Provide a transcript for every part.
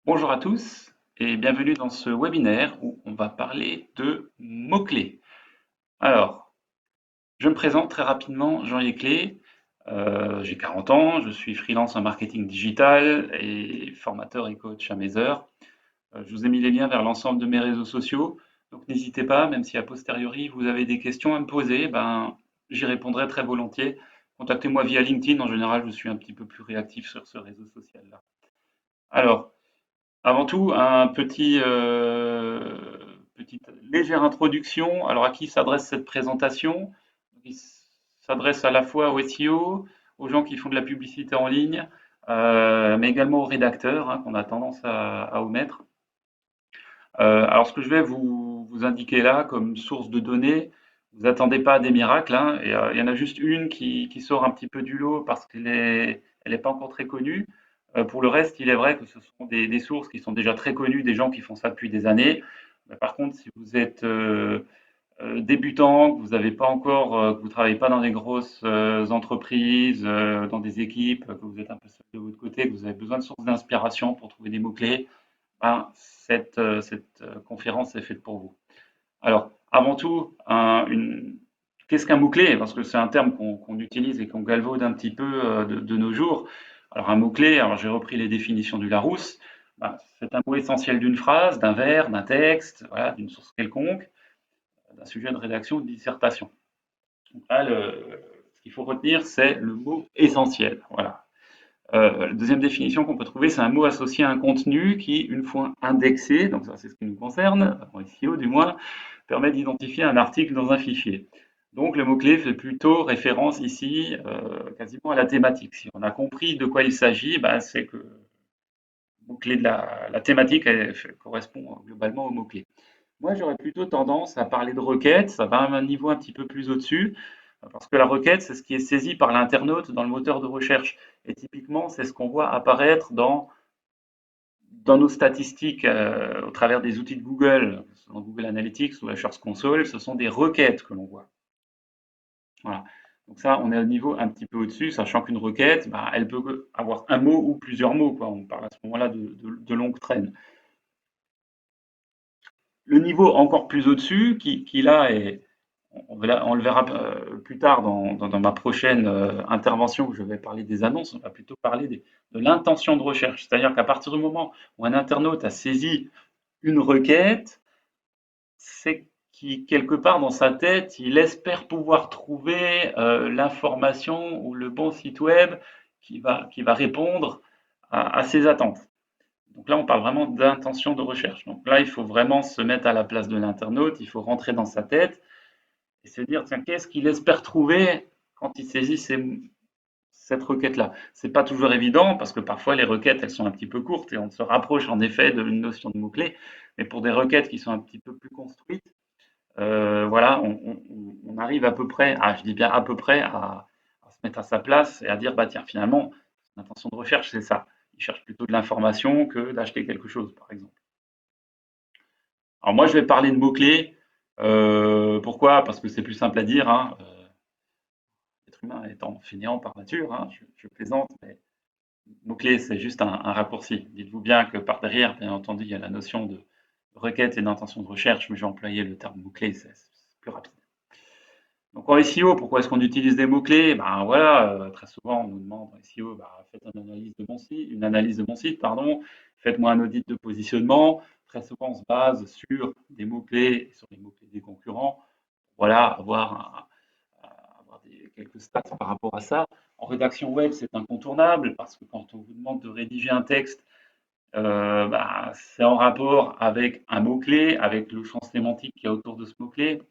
Bonjour à tous et bienvenue dans ce webinaire où on va parler de mots-clés. Alors, je me présente très rapidement, Jean Yéclé, j'ai 40 ans, je suis freelance en marketing digital et formateur et coach à mes heures. Je vous ai mis les liens vers l'ensemble de mes réseaux sociaux, donc n'hésitez pas, même si a posteriori vous avez des questions à me poser, j'y répondrai très volontiers. Contactez-moi via LinkedIn, en général je suis un petit peu plus réactif sur ce réseau social-là. Alors, avant tout, petite légère introduction. Alors, à qui s'adresse cette présentation? Il s'adresse à la fois aux SEO, aux gens qui font de la publicité en ligne, mais également aux rédacteurs, hein, qu'on a tendance à omettre. Alors, ce que je vais vous indiquer là comme source de données, vous attendez pas à des miracles, hein, et il y en a juste une qui sort un petit peu du lot parce elle est pas encore très connue. Pour le reste, il est vrai que ce sont des sources qui sont déjà très connues, des gens qui font ça depuis des années. Par contre, si vous êtes débutant, que vous avez pas encore, que vous travaillez pas dans des grosses entreprises, dans des équipes, que vous êtes un peu seul de votre côté, que vous avez besoin de sources d'inspiration pour trouver des mots-clés, cette conférence est faite pour vous. Alors, avant tout, qu'est-ce qu'un mot-clé? Parce que c'est un terme qu'on utilise et qu'on galvaude un petit peu de nos jours. Alors, un mot-clé, alors j'ai repris les définitions du Larousse. C'est un mot essentiel d'une phrase, d'un vers, d'un texte, voilà, d'une source quelconque, d'un sujet de rédaction ou de dissertation. Donc là, ce qu'il faut retenir, c'est le mot essentiel. Voilà. La deuxième définition qu'on peut trouver, c'est un mot associé à un contenu qui, une fois indexé, donc ça c'est ce qui nous concerne, en SEO du moins, permet d'identifier un article dans un fichier. Donc le mot-clé fait plutôt référence ici quasiment à la thématique. Si on a compris de quoi il s'agit, c'est que le mot-clé de la thématique correspond globalement au mot-clé. Moi, j'aurais plutôt tendance à parler de requête, ça va à un niveau un petit peu plus au-dessus, parce que la requête, c'est ce qui est saisi par l'internaute dans le moteur de recherche. Et typiquement, c'est ce qu'on voit apparaître dans nos statistiques au travers des outils de Google, dans Google Analytics ou la Search Console, ce sont des requêtes que l'on voit. Voilà. Donc ça, on est au niveau un petit peu au-dessus, sachant qu'une requête, elle peut avoir un mot ou plusieurs mots, quoi. On parle à ce moment-là de longue traîne. Le niveau encore plus au-dessus, qui là est, on le verra plus tard dans ma prochaine intervention où je vais parler des annonces, on va plutôt parler de l'intention de recherche. C'est-à-dire qu'à partir du moment où un internaute a saisi une requête, c'est qui quelque part dans sa tête, il espère pouvoir trouver l'information ou le bon site web qui va répondre à ses attentes. Donc là, on parle vraiment d'intention de recherche. Donc là, il faut vraiment se mettre à la place de l'internaute, il faut rentrer dans sa tête et se dire, tiens, qu'est-ce qu'il espère trouver quand il saisit cette requête-là? C'est pas toujours évident parce que parfois les requêtes, elles sont un petit peu courtes et on se rapproche en effet d'une notion de mot-clé. Mais pour des requêtes qui sont un petit peu plus construites, voilà, on arrive à peu près, je dis bien à peu près, à se mettre à sa place et à dire, bah tiens, finalement, l'intention de recherche, c'est ça. Il cherche plutôt de l'information que d'acheter quelque chose, par exemple. Alors moi, je vais parler de mots-clés. Pourquoi? Parce que c'est plus simple à dire, hein. L'être humain étant fainéant par nature, hein, je plaisante, mais mots-clés, c'est juste un raccourci. Dites-vous bien que par derrière, bien entendu, il y a la notion de requête et d'intention de recherche, mais j'ai employé le terme mot-clé, c'est plus rapide. Donc en SEO, pourquoi est-ce qu'on utilise des mots-clés? Ben voilà, très souvent on nous demande en SEO, faites une analyse de mon site, pardon, faites-moi un audit de positionnement. Très souvent on se base sur des mots-clés, sur les mots-clés des concurrents. Voilà, avoir quelques stats par rapport à ça. En rédaction web, c'est incontournable parce que quand on vous demande de rédiger un texte, c'est en rapport avec un mot-clé, avec le champ sémantique qu'il y a autour de ce mot-clé.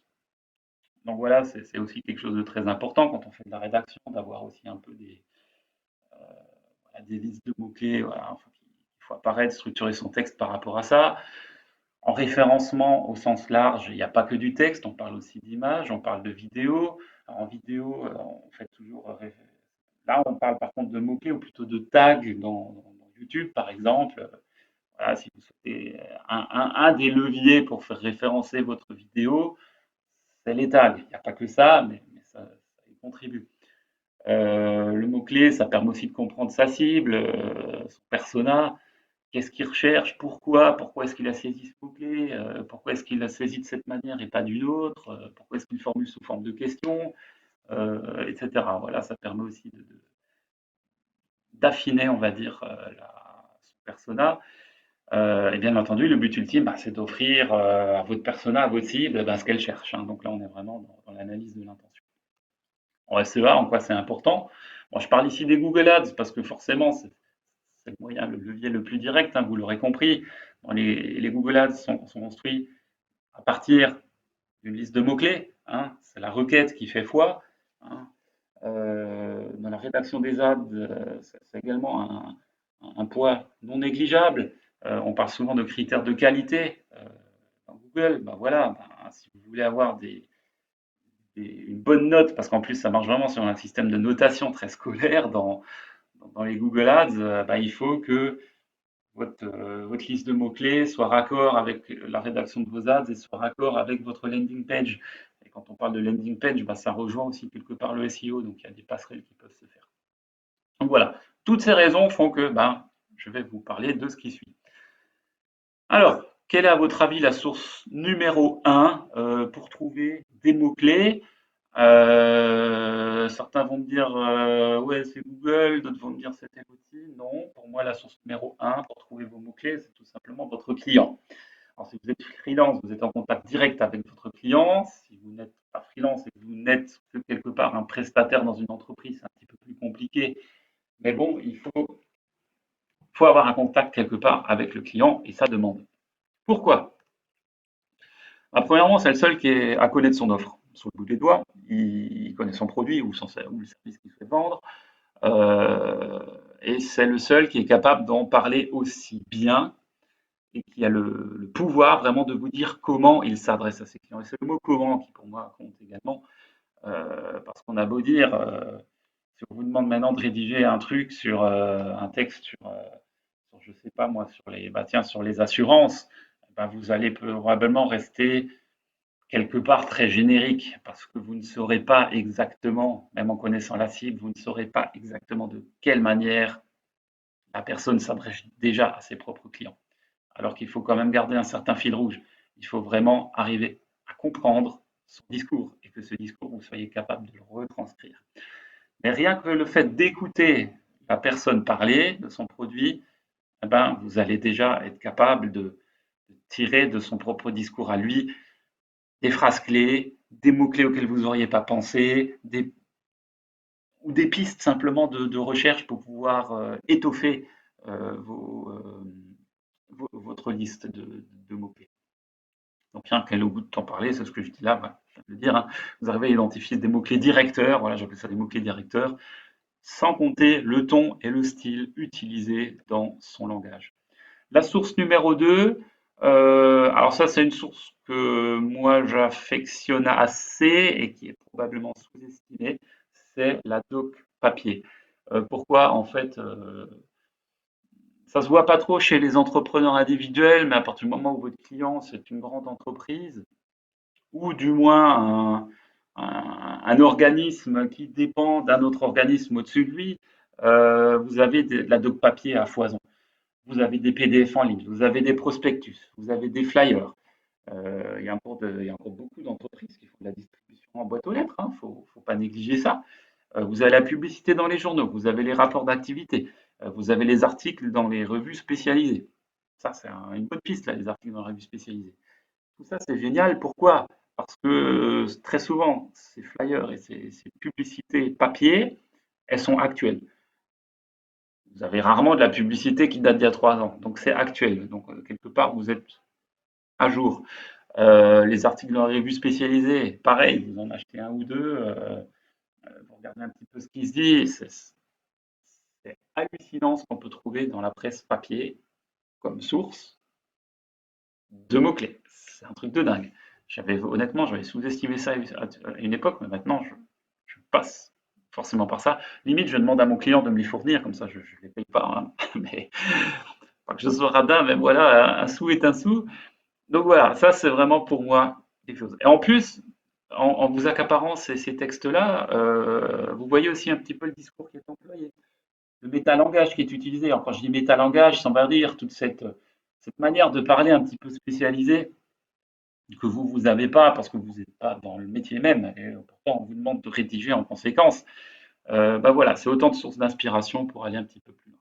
Donc voilà, c'est aussi quelque chose de très important quand on fait de la rédaction, d'avoir aussi un peu des listes de mots-clés. Voilà, enfin, il faut apparaître, structurer son texte par rapport à ça. En référencement au sens large, il n'y a pas que du texte, on parle aussi d'images, on parle de vidéos. En vidéo, on fait toujours. Là, on parle par contre de mots-clés ou plutôt de tags dans YouTube, par exemple. Voilà, si vous souhaitez un des leviers pour faire référencer votre vidéo, c'est les tags. Il n'y a pas que ça, mais ça y contribue. Le mot-clé, ça permet aussi de comprendre sa cible, son persona. qu'est-ce qu'il recherche, pourquoi est-ce qu'il a saisi ce mot-clé, pourquoi est-ce qu'il l'a saisi de cette manière et pas d'une autre, pourquoi est-ce qu'il formule sous forme de question, etc. Voilà, ça permet aussi d'affiner, on va dire, son persona. Et bien entendu, le but ultime, bah, c'est d'offrir à votre persona, à votre cible, bah, ce qu'elle cherche, hein. Donc là, on est vraiment dans l'analyse de l'intention. En SEA, en quoi c'est important? Bon, je parle ici des Google Ads parce que forcément, c'est le moyen, le levier le plus direct, hein, vous l'aurez compris. Bon, les Google Ads sont construits à partir d'une liste de mots-clés, hein. C'est la requête qui fait foi, hein. Dans la rédaction des ads, c'est également un poids non négligeable. On parle souvent de critères de qualité dans Google. Ben voilà, ben, si vous voulez avoir une bonne note, parce qu'en plus ça marche vraiment sur un système de notation très scolaire dans les Google Ads, ben, il faut que votre liste de mots-clés soit raccord avec la rédaction de vos ads et soit raccord avec votre landing page. Et quand on parle de landing page, ben, ça rejoint aussi quelque part le SEO, donc il y a des passerelles qui peuvent se faire. Donc voilà, toutes ces raisons font que ben, je vais vous parler de ce qui suit. Alors, quelle est à votre avis la source numéro 1 pour trouver des mots-clés? Certains vont me dire ouais, c'est Google, d'autres vont me dire c'est tel outil. Non, pour moi, la source numéro 1 pour trouver vos mots-clés, c'est tout simplement votre client. Alors, si vous êtes freelance, vous êtes en contact direct avec votre client. Si vous n'êtes pas freelance et que vous n'êtes que quelque part un prestataire dans une entreprise, c'est un petit peu plus compliqué. Mais bon, il faut avoir un contact quelque part avec le client et ça demande. Pourquoi? Bah, premièrement, c'est le seul qui est à connaître son offre. Sur le bout des doigts, il connaît son produit ou le service qu'il souhaite vendre. Euh, et c'est le seul qui est capable d'en parler aussi bien et qui a le pouvoir vraiment de vous dire comment il s'adresse à ses clients. Et c'est le mot comment qui, pour moi, compte également. Parce qu'on a beau dire, si on vous demande maintenant de rédiger un truc sur un texte sur, je sais pas moi, sur les assurances, ben vous allez probablement rester quelque part très générique parce que vous ne saurez pas exactement, même en connaissant la cible, vous ne saurez pas exactement de quelle manière la personne s'adresse déjà à ses propres clients. Alors qu'il faut quand même garder un certain fil rouge. Il faut vraiment arriver à comprendre son discours et que ce discours, vous soyez capable de le retranscrire. Mais rien que le fait d'écouter la personne parler de son produit, eh ben, vous allez déjà être capable de tirer de son propre discours à lui des phrases clés, des mots-clés auxquels vous n'auriez pas pensé, ou des pistes simplement de recherche pour pouvoir étoffer euh, vos, euh, votre liste de mots-clés. Donc, bien qu'elle ait au bout de temps parler, c'est ce que je dis là, voilà, je viens de le dire, hein, vous arrivez à identifier des mots-clés directeurs, voilà, j'appelle ça des mots-clés directeurs, sans compter le ton et le style utilisé dans son langage. La source numéro 2, alors ça c'est une source que moi j'affectionne assez et qui est probablement sous-estimée, c'est la doc papier. Pourquoi? En fait, ça se voit pas trop chez les entrepreneurs individuels, mais à partir du moment où votre client c'est une grande entreprise, ou du moins un organisme qui dépend d'un autre organisme au-dessus de lui, vous avez de la doc papier à foison. Vous avez des PDF en ligne, vous avez des prospectus, vous avez des flyers. Il y a encore beaucoup d'entreprises qui font de la distribution en boîte aux lettres, il ne faut pas négliger ça. Vous avez la publicité dans les journaux, vous avez les rapports d'activité, vous avez les articles dans les revues spécialisées. Ça, c'est une bonne piste, là, les articles dans les revues spécialisées. Tout ça, c'est génial. Pourquoi? Parce que très souvent, ces flyers et ces publicités papier, elles sont actuelles. Vous avez rarement de la publicité qui date d'il y a 3 ans. Donc, c'est actuel. Donc, quelque part, vous êtes à jour. Les articles dans les revues spécialisées, pareil, vous en achetez un ou deux, vous regardez un petit peu ce qui se dit. C'est hallucinant ce qu'on peut trouver dans la presse papier comme source de mots-clés. C'est un truc de dingue. Honnêtement, j'avais sous-estimé ça à une époque, mais maintenant, je passe forcément par ça. Limite, je demande à mon client de me les fournir, comme ça, je ne les paye pas, hein, mais pas que je sois radin, mais voilà, un sou est un sou. Donc voilà, ça, c'est vraiment pour moi quelque chose. Et en plus, en vous accaparant ces textes-là, vous voyez aussi un petit peu le discours qui est employé. le métalangage qui est utilisé. Alors, quand je dis métalangage, ça veut dire toute cette manière de parler un petit peu spécialisée que vous n'avez pas parce que vous n'êtes pas dans le métier même. Et pourtant, on vous demande de rédiger en conséquence. Bah voilà, c'est autant de sources d'inspiration pour aller un petit peu plus loin.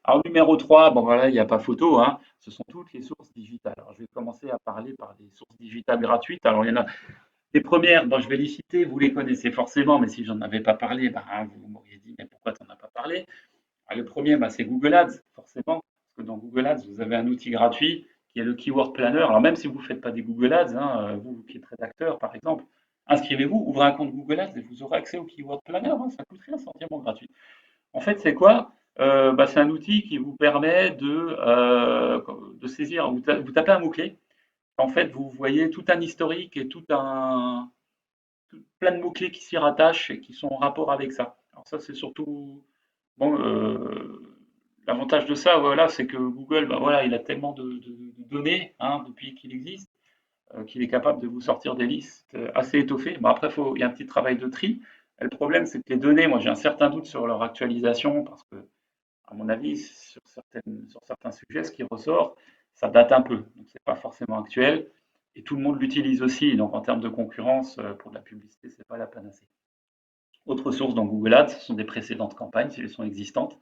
Alors, numéro 3, bon voilà, il n'y a pas photo, hein, ce sont toutes les sources digitales. Alors, je vais commencer à parler par des sources digitales gratuites. Alors, il y en a les premières, bon, je vais les citer, vous les connaissez forcément, mais si j'en avais pas parlé, bah, vous m'auriez dit, mais pourquoi tu n'en as pas parlé? Le premier, bah, c'est Google Ads, forcément, parce que dans Google Ads, vous avez un outil gratuit qui est le Keyword Planner. Alors, même si vous ne faites pas des Google Ads, hein, vous qui êtes rédacteur, par exemple, inscrivez-vous, ouvrez un compte Google Ads et vous aurez accès au Keyword Planner. Hein, ça coûte rien, c'est entièrement gratuit. En fait, c'est quoi? Bah, c'est un outil qui vous permet de saisir, vous tapez un mot-clé. En fait, vous voyez tout un historique et plein de mots-clés qui s'y rattachent et qui sont en rapport avec ça. Alors ça, c'est surtout bon. L'avantage de ça, voilà, c'est que Google, ben voilà, il a tellement de données hein, depuis qu'il existe, qu'il est capable de vous sortir des listes assez étoffées. Bon, après, il y a un petit travail de tri. Et le problème, c'est que les données, moi, j'ai un certain doute sur leur actualisation parce que, à mon avis, sur certains sujets, ce qui ressort, ça date un peu. Donc, c'est pas forcément actuel. Et tout le monde l'utilise aussi. Donc, en termes de concurrence, pour de la publicité, c'est pas la panacée. Autre source dans Google Ads, ce sont des précédentes campagnes, si elles sont existantes.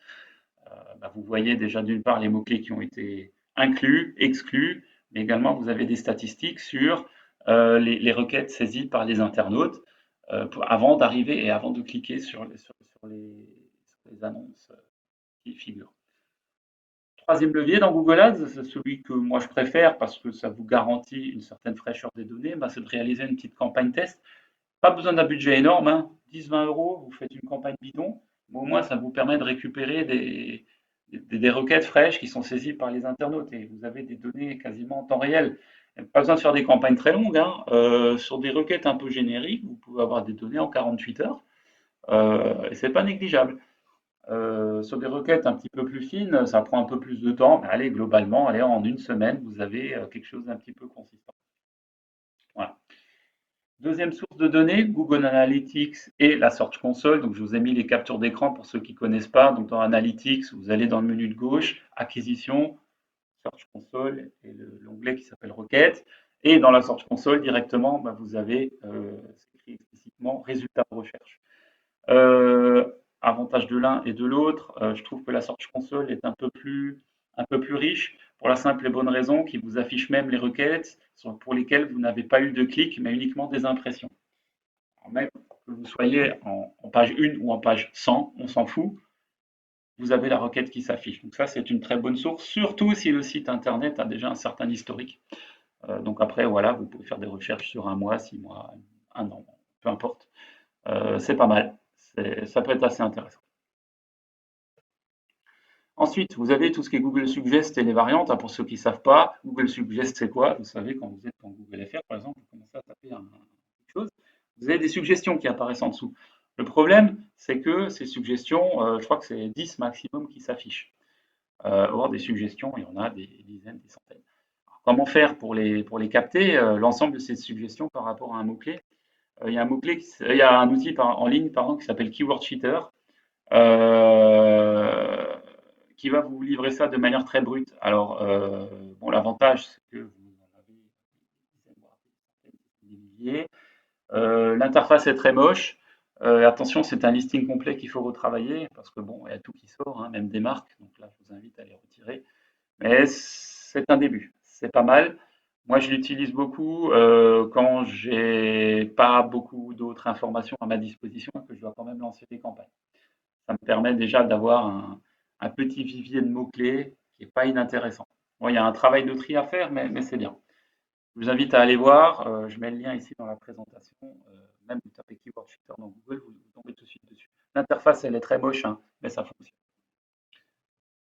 Bah, vous voyez déjà d'une part les mots-clés qui ont été inclus, exclus, mais également vous avez des statistiques sur les requêtes saisies par les internautes avant d'arriver et avant de cliquer sur les annonces qui figurent. Troisième levier dans Google Ads, c'est celui que moi je préfère parce que ça vous garantit une certaine fraîcheur des données, bah, c'est de réaliser une petite campagne test. Pas besoin d'un budget énorme, hein. 10-20 euros, vous faites une campagne bidon, mais au moins ça vous permet de récupérer des requêtes fraîches qui sont saisies par les internautes et vous avez des données quasiment en temps réel. Pas besoin de faire des campagnes très longues, hein. Sur des requêtes un peu génériques, vous pouvez avoir des données en 48 heures et c'est pas négligeable. Sur des requêtes un petit peu plus fines, ça prend un peu plus de temps, mais allez, globalement, allez, en une semaine, vous avez quelque chose d'un petit peu consistant. Voilà. Deuxième source de données, Google Analytics et la Search Console. Donc, je vous ai mis les captures d'écran pour ceux qui ne connaissent pas. Donc, dans Analytics, vous allez dans le menu de gauche, Acquisition, Search Console et l'onglet qui s'appelle Requête. Et dans la Search Console, directement, bah, vous avez, c'est écrit explicitement, résultats de recherche. Euh, Avantage de l'un et de l'autre, je trouve que la Search Console est un peu plus riche pour la simple et bonne raison qu'il vous affiche même les requêtes pour lesquelles vous n'avez pas eu de clic, mais uniquement des impressions. Alors même que vous soyez en page 1 ou en page 100, on s'en fout, vous avez la requête qui s'affiche. Donc ça, c'est une très bonne source, surtout si le site internet a déjà un certain historique. Donc après, voilà, vous pouvez faire des recherches sur un mois, 6 mois, un an, peu importe. C'est pas mal. Ça peut être assez intéressant. Ensuite, vous avez tout ce qui est Google Suggest et les variantes. Pour ceux qui ne savent pas, Google Suggest, c'est quoi? Vous savez, quand vous êtes dans Google FR, par exemple, vous commencez à taper quelque chose, vous avez des suggestions qui apparaissent en dessous. Le problème, c'est que ces suggestions, je crois que c'est 10 maximum qui s'affichent. Or, des suggestions, il y en a des dizaines, des centaines. Alors, comment faire pour les capter l'ensemble de ces suggestions par rapport à un mot-clé? Il y a un mot-clé, il y a un outil en ligne pardon, qui s'appelle Keyword Cheater. Euh, qui va vous livrer ça de manière très brute. Alors, bon, l'avantage, c'est que vous en avez des milliers. L'interface est très moche. Attention, c'est un listing complet qu'il faut retravailler parce que bon, il y a tout qui sort, hein, même des marques. Donc là, je vous invite à les retirer. Mais c'est un début, c'est pas mal. Moi, je l'utilise beaucoup quand j'ai pas beaucoup d'autres informations à ma disposition et que je dois quand même lancer des campagnes. Ça me permet déjà d'avoir un petit vivier de mots-clés qui n'est pas inintéressant. Bon, il y a un travail de tri à faire, mais c'est bien. Je vous invite à aller voir. Je mets le lien ici dans la présentation. Même vous tapez Keyword Shooter dans Google, vous tombez tout de suite dessus. L'interface, elle est très moche, hein, mais ça fonctionne.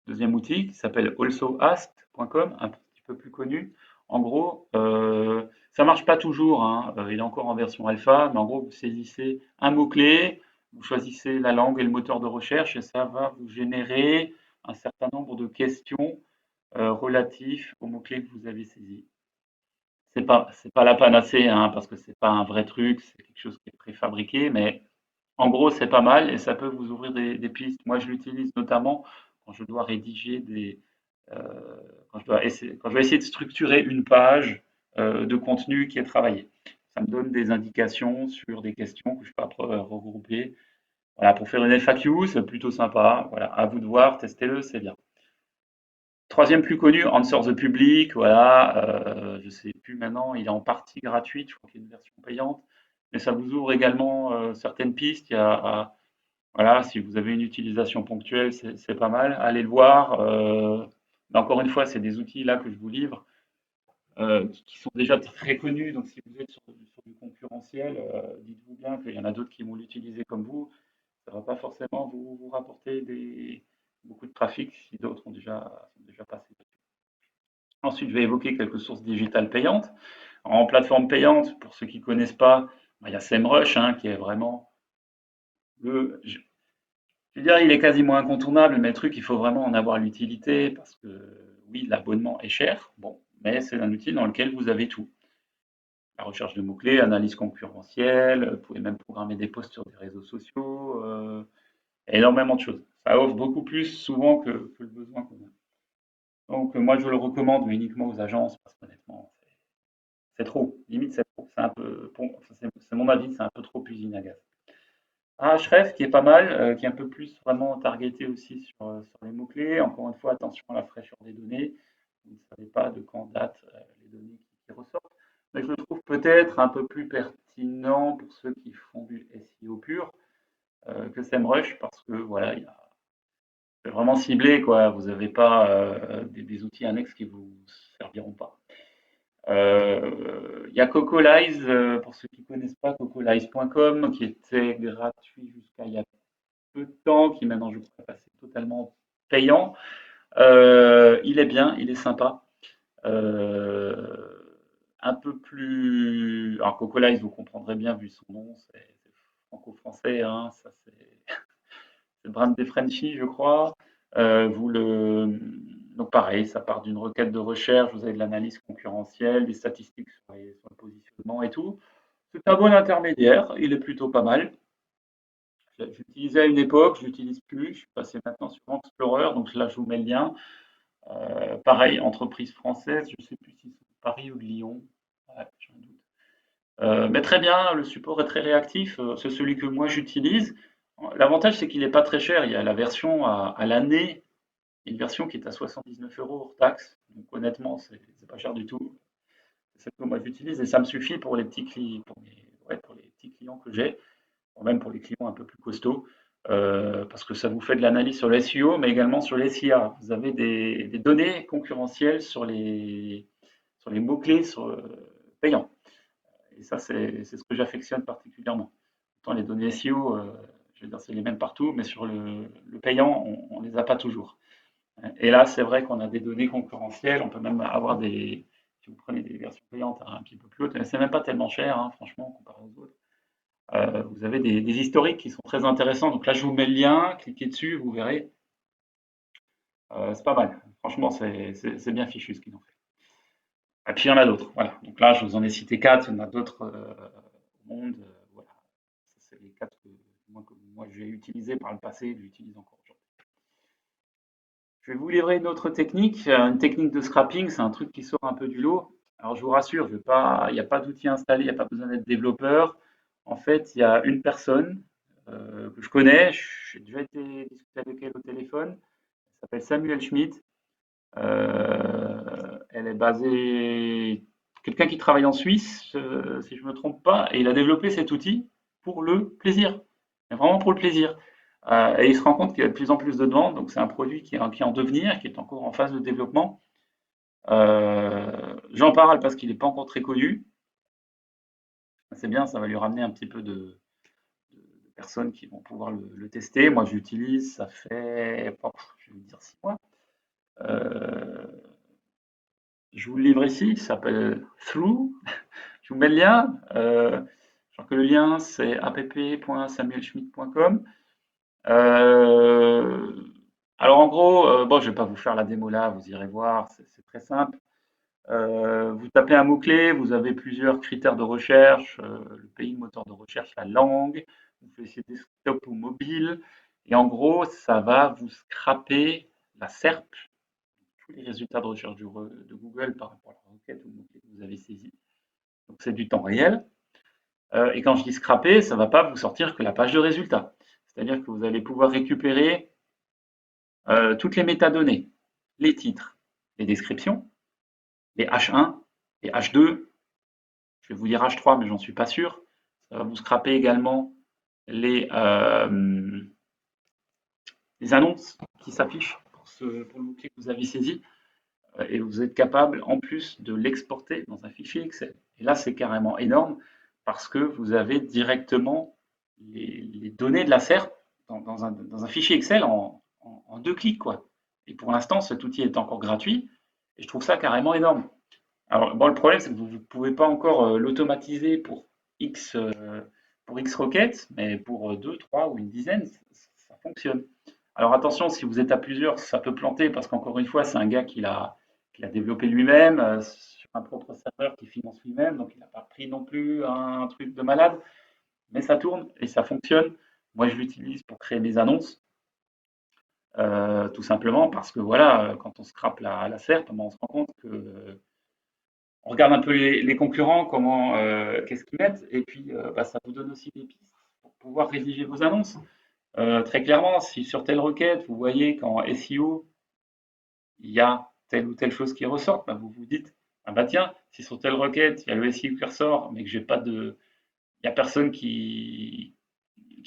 Deuxième outil qui s'appelle alsoask.com, un petit peu plus connu. En gros, ça marche pas toujours, hein, il est encore en version alpha, mais en gros, vous saisissez un mot-clé, vous choisissez la langue et le moteur de recherche et ça va vous générer un certain nombre de questions relatifs aux mots-clés que vous avez saisis. C'est pas la panacée, hein, parce que c'est pas un vrai truc, c'est quelque chose qui est préfabriqué, mais En gros, c'est pas mal et ça peut vous ouvrir des pistes. Moi, je l'utilise notamment quand je dois rédiger quand je dois essayer de structurer une page de contenu qui est travaillé. Ça me donne des indications sur des questions que je peux après regrouper. Voilà, pour faire une FAQ, c'est plutôt sympa. Voilà, à vous de voir, testez-le, c'est bien. Troisième plus connu, Answer the Public, voilà, je sais plus maintenant, il est en partie gratuit, je crois qu'il y a une version payante, mais ça vous ouvre également certaines pistes. Voilà, si vous avez une utilisation ponctuelle, c'est pas mal. Allez le voir. Mais encore une fois, c'est des outils là que je vous livre qui sont déjà très connus. Donc, si vous êtes sur du concurrentiel, dites-vous bien qu'il y en a d'autres qui vont l'utiliser comme vous. Ça ne va pas forcément vous rapporter beaucoup de trafic si d'autres sont déjà passés. Ensuite, je vais évoquer quelques sources digitales payantes. En plateforme payante, pour ceux qui ne connaissent pas, il y a SEMrush hein, qui est vraiment le, je veux dire, il est quasiment incontournable, mais le truc, il faut vraiment en avoir l'utilité parce que oui, l'abonnement est cher, bon, mais c'est un outil dans lequel vous avez tout. La recherche de mots-clés, analyse concurrentielle, vous pouvez même programmer des posts sur des réseaux sociaux, énormément de choses. Ça offre beaucoup plus souvent que le besoin qu'on a. Donc moi, je le recommande, mais uniquement aux agences parce qu'honnêtement, c'est trop. Limite, c'est trop. C'est un peu, c'est mon avis, c'est un peu trop usine à gaz. Ahrefs qui est pas mal, qui est un peu plus vraiment targeté aussi sur les mots-clés. Encore une fois, attention à la fraîcheur des données. Vous ne savez pas de quand datent les données qui ressortent. Mais je le trouve peut-être un peu plus pertinent pour ceux qui font du SEO pur que SEMrush parce que voilà, c'est vraiment ciblé, quoi. Vous n'avez pas des outils annexes qui vous serviront pas. Il y a Cocolize, pour ceux qui ne connaissent pas, cocolize.com, qui était gratuit jusqu'à il y a peu de temps, qui maintenant je crois est passé totalement payant. Il est bien, il est sympa. Euh, un peu plus. Alors Cocolize, vous comprendrez bien vu son nom, c'est franco-français, hein, ça c'est Brand des Frenchies, je crois. Vous le donc pareil, ça part d'une requête de recherche, vous avez de l'analyse concurrentielle, des statistiques sur le positionnement et tout. C'est un bon intermédiaire, il est plutôt pas mal. J'utilisais à une époque, je l'utilise plus. Je suis passé maintenant sur Explorer, donc là je vous mets le lien. Pareil, entreprise française, je ne sais plus si c'est Paris ou de Lyon. Ouais, j'ai un doute. Mais très bien, le support est très réactif. C'est celui que moi j'utilise. L'avantage, c'est qu'il n'est pas très cher. Il y a la version à l'année, une version qui est à 79 € hors taxe. Donc honnêtement, c'est pas cher du tout. C'est celle que moi j'utilise et ça me suffit pour les petits clients, pour les petits clients que j'ai même pour les clients un peu plus costauds, parce que ça vous fait de l'analyse sur le SEO, mais également sur les SIA. Vous avez des données concurrentielles sur les mots-clés payants. Et ça, c'est ce que j'affectionne particulièrement. Autant les données SEO, je veux dire, c'est les mêmes partout, mais sur le payant, on ne les a pas toujours. Et là, c'est vrai qu'on a des données concurrentielles, on peut même avoir si vous prenez des versions payantes un petit peu plus hautes, mais c'est même pas tellement cher, hein, franchement, comparé aux autres. Vous avez des historiques qui sont très intéressants. Donc là, je vous mets le lien, cliquez dessus, vous verrez. C'est pas mal. Franchement, c'est bien fichu ce qu'ils ont fait. Et puis il y en a d'autres. Voilà. Donc là, je vous en ai cité quatre. Il y en a d'autres au monde. Voilà. C'est les quatre que moi j'ai utilisés par le passé et que j'utilise encore aujourd'hui. Je vais vous livrer une autre technique, une technique de scrapping. C'est un truc qui sort un peu du lot. Alors je vous rassure, il n'y a pas d'outil installé, il n'y a pas besoin d'être développeur. En fait, il y a une personne que je connais, j'ai déjà été discuter avec elle au téléphone. Elle s'appelle Samuel Schmidt. Elle est basée, quelqu'un qui travaille en Suisse, si je ne me trompe pas, et il a développé cet outil pour le plaisir, mais vraiment pour le plaisir. Et il se rend compte qu'il y a de plus en plus de demandes, donc c'est un produit qui est en devenir, qui est encore en phase de développement. J'en parle parce qu'il n'est pas encore très connu. C'est bien, ça va lui ramener un petit peu de personnes qui vont pouvoir le tester. Moi, je l'utilise, ça fait, je vais dire 6 mois. Euh, je vous le livre ici, ça s'appelle Through. Je vous mets le lien. Je crois que le lien, c'est app.samuelschmidt.com. Euh, alors, en gros, bon, je ne vais pas vous faire la démo là, vous irez voir, c'est très simple. Vous tapez un mot-clé, vous avez plusieurs critères de recherche, le pays, le moteur de recherche, la langue, vous choisissez desktop ou mobile, et en gros, ça va vous scraper la SERP, tous les résultats de recherche de Google par rapport à la requête ou le mot-clé que vous avez saisi. Donc c'est du temps réel. Et quand je dis scraper, ça ne va pas vous sortir que la page de résultats. C'est-à-dire que vous allez pouvoir récupérer toutes les métadonnées, les titres, les descriptions, les H1, les H2, je vais vous dire H3, mais j'en suis pas sûr. Ça va vous scraper également les annonces qui s'affichent pour le mot-clé que vous avez saisi. Et vous êtes capable, en plus, de l'exporter dans un fichier Excel. Et là, c'est carrément énorme parce que vous avez directement les données de la SERP dans un fichier Excel en 2 clics, quoi. Et pour l'instant, cet outil est encore gratuit et je trouve ça carrément énorme. Alors, bon, le problème, c'est que vous ne pouvez pas encore l'automatiser pour X requêtes, mais pour 2, 3 ou une dizaine, ça fonctionne. Alors attention, si vous êtes à plusieurs, ça peut planter parce qu'encore une fois, c'est un gars qui l'a développé lui-même, sur un propre serveur qu'il finance lui-même, donc il n'a pas pris non plus un truc de malade, mais ça tourne et ça fonctionne. Moi, je l'utilise pour créer mes annonces, tout simplement parce que voilà, quand on scrape la SERP, on se rend compte que on regarde un peu les concurrents, qu'est-ce qu'ils mettent, et puis bah, ça vous donne aussi des pistes pour pouvoir rédiger vos annonces. Très clairement, si sur telle requête, vous voyez qu'en SEO, il y a telle ou telle chose qui ressort, bah, vous vous dites, ah bah tiens, si sur telle requête, il y a le SEO qui ressort, mais que j'ai pas de, il y a personne qui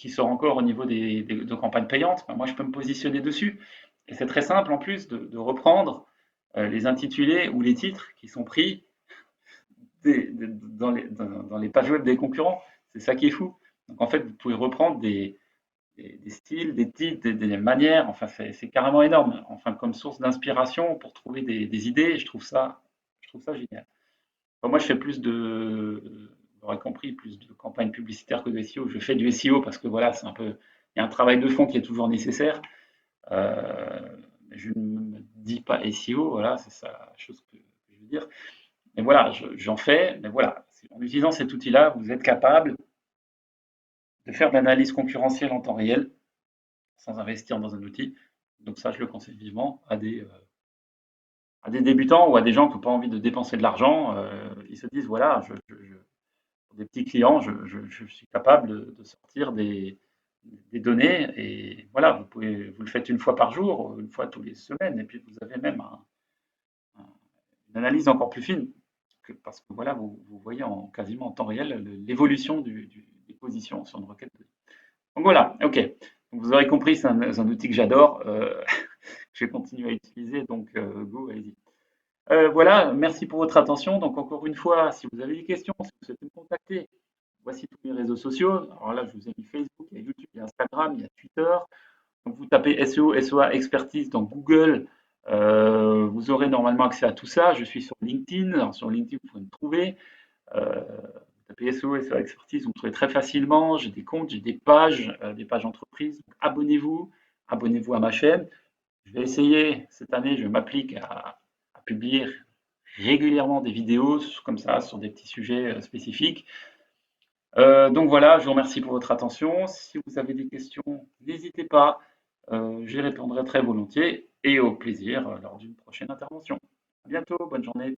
sort encore au niveau de campagnes payantes, bah, moi je peux me positionner dessus. Et c'est très simple en plus de reprendre les intitulés ou les titres qui sont pris dans les pages web des concurrents. C'est ça qui est fou. Donc en fait, vous pouvez reprendre des styles, des titres, des manières. Enfin, c'est carrément énorme. Enfin, comme source d'inspiration pour trouver des idées, je trouve ça génial. Enfin, moi, je fais vous aurez compris, plus de campagnes publicitaires que de SEO. Je fais du SEO parce que voilà, c'est un peu, il y a un travail de fond qui est toujours nécessaire. Je ne me dis pas SEO, voilà, c'est ça la chose que je veux dire. Mais voilà, j'en fais, mais voilà, en utilisant cet outil-là, vous êtes capable de faire de l'analyse concurrentielle en temps réel sans investir dans un outil. Donc ça, je le conseille vivement à des débutants ou à des gens qui n'ont pas envie de dépenser de l'argent. Ils se disent, voilà, pour des petits clients, je suis capable de sortir des données et voilà, vous le faites une fois par jour, une fois tous les semaines, et puis vous avez même une analyse encore plus fine parce que voilà, vous voyez quasiment en temps réel l'évolution des positions sur une requête. Donc voilà, ok. Donc vous aurez compris, c'est un outil que j'adore, que je vais continuer à utiliser, donc go, allez-y. Voilà, merci pour votre attention. Donc encore une fois, si vous avez des questions, si vous souhaitez me contacter, voici tous mes réseaux sociaux. Alors là, je vous ai mis Facebook, il y a YouTube, il y a Instagram, il y a Twitter. Donc vous tapez SEO, SEA Expertise dans Google, vous aurez normalement accès à tout ça. Je suis sur LinkedIn. Alors, sur LinkedIn, vous pouvez me trouver. Vous tapez SEO, SEA Expertise, vous me trouvez très facilement. J'ai des comptes, j'ai des pages entreprises. Abonnez-vous, abonnez-vous à ma chaîne. Je vais essayer, cette année, je m'applique à publier régulièrement des vidéos comme ça sur des petits sujets spécifiques. Donc voilà, je vous remercie pour votre attention. Si vous avez des questions, n'hésitez pas, j'y répondrai très volontiers et au plaisir lors d'une prochaine intervention. À bientôt, bonne journée.